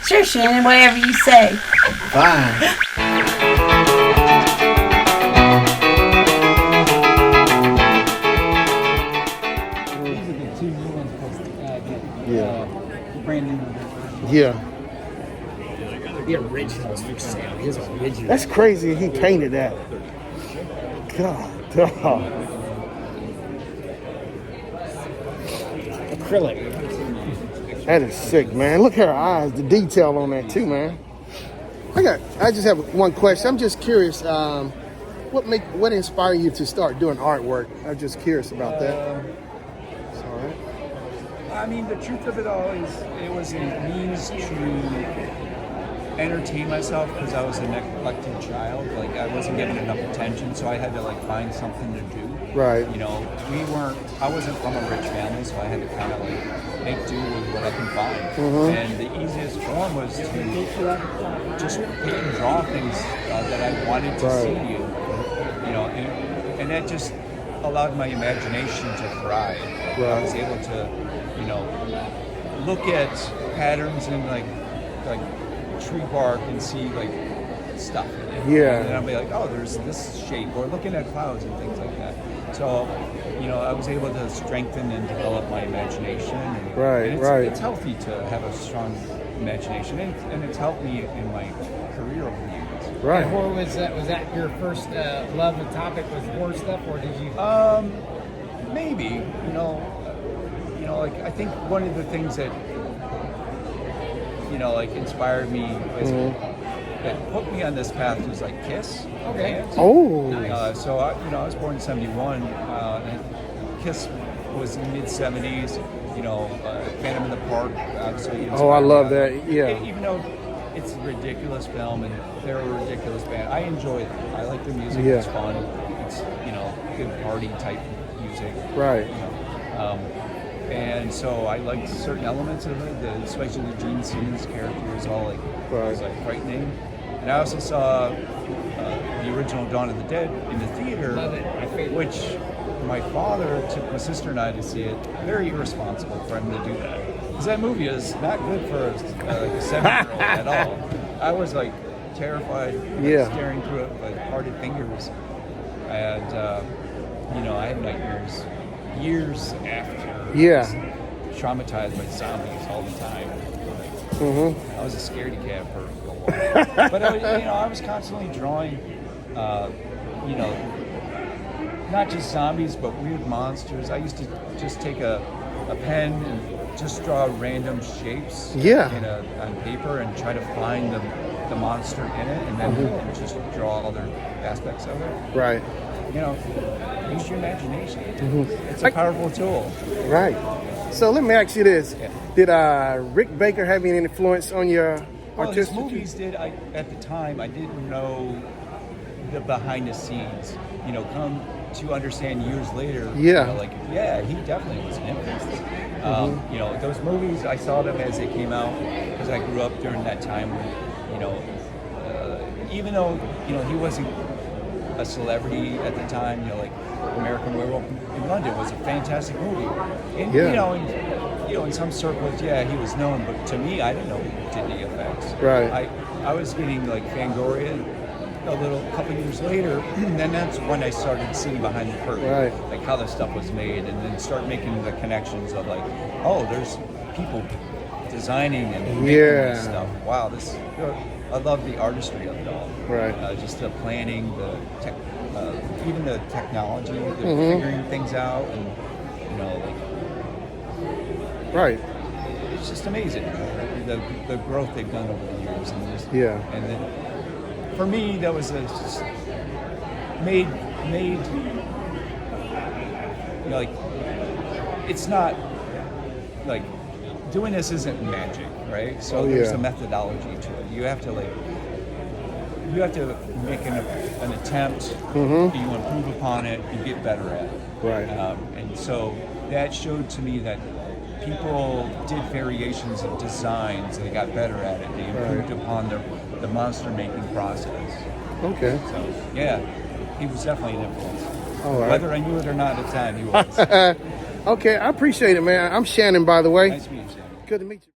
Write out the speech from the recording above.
Sure, Shannon, whatever you say. Fine. Yeah. Brand new. Yeah. The originals for sale. His original. That's crazy. He painted that. God. Dog. Acrylic. That is sick, man. Look at her eyes. The detail on that too, man. I just have one question. I'm just curious. What inspired you to start doing artwork? I'm just curious about that. It's all right. I mean, the truth of it all is it was a means to entertain myself because I was a neglected child. Like, I wasn't given enough attention, so I had to like find something to do. Right. You know, I wasn't from a rich family, so I had to kind of like make do with what I can find. And the easiest form was to just pick and draw things that I wanted to see. You know, and that just allowed my imagination to thrive. I was able to, you know, look at patterns in like tree bark and see like stuff in it. Yeah. And then I'll be like, oh, there's this shape, or looking at clouds and things like that. So, you know, I was able to strengthen and develop my imagination. And it's healthy to have a strong imagination, and it's helped me in my career over the years. Right. And horror was that your first love and topic was horror stuff, or did you? Maybe. Like I think one of the things that like inspired me was that put me on this path was like Kiss. Okay. Oh. So I was born in '71. And Kiss was in the mid '70s. Phantom in the Park. Obviously. Oh, I love that. Yeah. Even though it's a ridiculous film and they're a ridiculous band, I enjoy them. I like the music. Yeah. It's fun. It's good party type music. Right. And so I liked certain elements of it, especially the Gene Simmons character is all like was like frightening. And I also saw the original Dawn of the Dead in the theater, which my father took my sister and I to see it. Very irresponsible for him to do that, because that movie is not good for a 7-year-old at all. I was like terrified, staring through it with parted fingers, and I had nightmares years after. Yeah. Traumatized by zombies all the time. I was a scaredy cat for a while. But I was constantly drawing, not just zombies, but weird monsters. I used to just take a pen and just draw random shapes on paper and try to find the monster in it, and then just draw other aspects of it. Right. Use your imagination. It's a powerful tool. Right. So let me ask you this. Did Rick Baker have any influence on your artistic? His movies did. At the time, I didn't know the behind the scenes. Come to understand years later. He definitely was an influence. Those movies, I saw them as they came out because I grew up during that time when, even though, he wasn't a celebrity at the time, like American Werewolf in London was a fantastic movie. And, in some circles, he was known, but to me, I didn't know who did the effects. Right. I was getting like Fangoria a couple years later, and then that's when I started seeing behind the curtain, like how the stuff was made, and then start making the connections of like, oh, there's people designing and making this stuff. Wow, I love the artistry of it all. Right. Just the planning, even the technology, figuring things out, and Right. It's just amazing the growth they've done over the years, and then for me that was just made like it's not like doing this isn't magic, right? So there's a methodology to it. You have to make an attempt. You improve upon it. You get better at it. Right. And so that showed to me that people did variations of designs. They got better at it. They improved upon the monster making process. Okay. So he was definitely an influence. All right. Whether I knew it or not at the time, he was. Okay, I appreciate it, man. I'm Shannon, by the way. Nice to meet you, Shannon. Good to meet you.